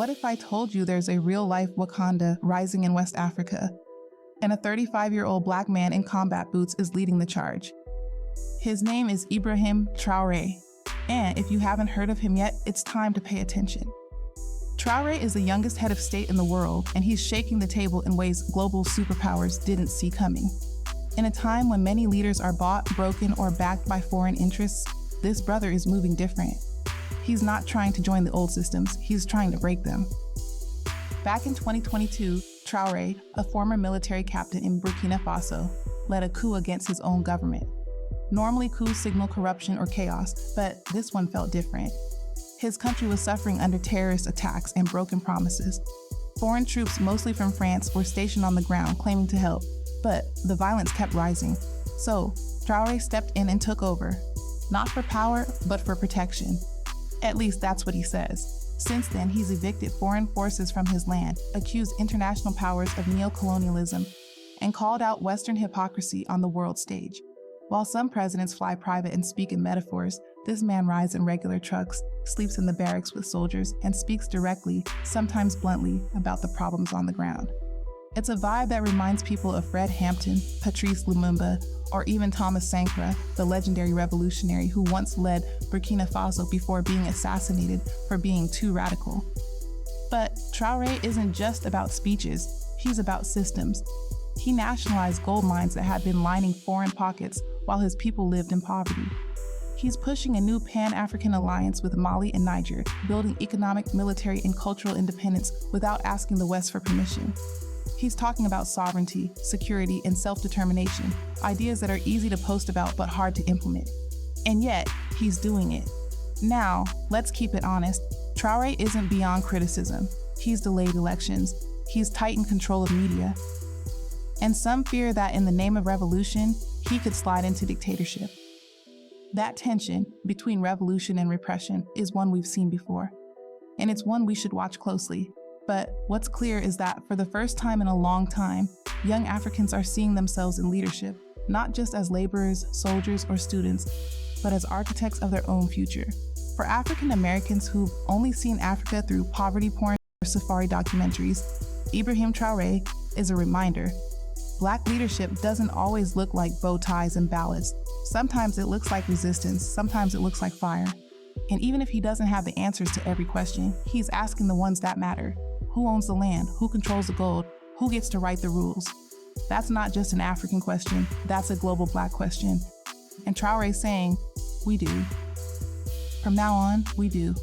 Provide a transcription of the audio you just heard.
What if I told you there's a real-life Wakanda rising in West Africa, and a 35-year-old black man in combat boots is leading the charge? His name is Ibrahim Traoré, and if you haven't heard of him yet, it's time to pay attention. Traoré is the youngest head of state in the world, and he's shaking the table in ways global superpowers didn't see coming. In a time when many leaders are bought, broken, or backed by foreign interests, this brother is moving different. He's not trying to join the old systems, he's trying to break them. Back in 2022, Traoré, a former military captain in Burkina Faso, led a coup against his own government. Normally coups signal corruption or chaos, but this one felt different. His country was suffering under terrorist attacks and broken promises. Foreign troops, mostly from France, were stationed on the ground claiming to help, but the violence kept rising. So, Traoré stepped in and took over, not for power, but for protection. At least that's what he says. Since then, he's evicted foreign forces from his land, accused international powers of neocolonialism, and called out Western hypocrisy on the world stage. While some presidents fly private and speak in metaphors, this man rides in regular trucks, sleeps in the barracks with soldiers, and speaks directly, sometimes bluntly, about the problems on the ground. It's a vibe that reminds people of Fred Hampton, Patrice Lumumba, or even Thomas Sankara, the legendary revolutionary who once led Burkina Faso before being assassinated for being too radical. But Traoré isn't just about speeches, he's about systems. He nationalized gold mines that had been lining foreign pockets while his people lived in poverty. He's pushing a new Pan-African alliance with Mali and Niger, building economic, military, and cultural independence without asking the West for permission. He's talking about sovereignty, security, and self-determination, ideas that are easy to post about but hard to implement. And yet, he's doing it. Now, let's keep it honest, Traoré isn't beyond criticism. He's delayed elections. He's tightened control of media. And some fear that in the name of revolution, he could slide into dictatorship. That tension between revolution and repression is one we've seen before, and it's one we should watch closely. But what's clear is that for the first time in a long time, young Africans are seeing themselves in leadership, not just as laborers, soldiers, or students, but as architects of their own future. For African Americans who've only seen Africa through poverty porn or safari documentaries, Ibrahim Traoré is a reminder. Black leadership doesn't always look like bow ties and ballads. Sometimes it looks like resistance, sometimes it looks like fire. And even if he doesn't have the answers to every question, he's asking the ones that matter. Who owns the land? Who controls the gold? Who gets to write the rules? That's not just an African question, that's a global Black question. And Traoré's saying, we do. From now on, we do.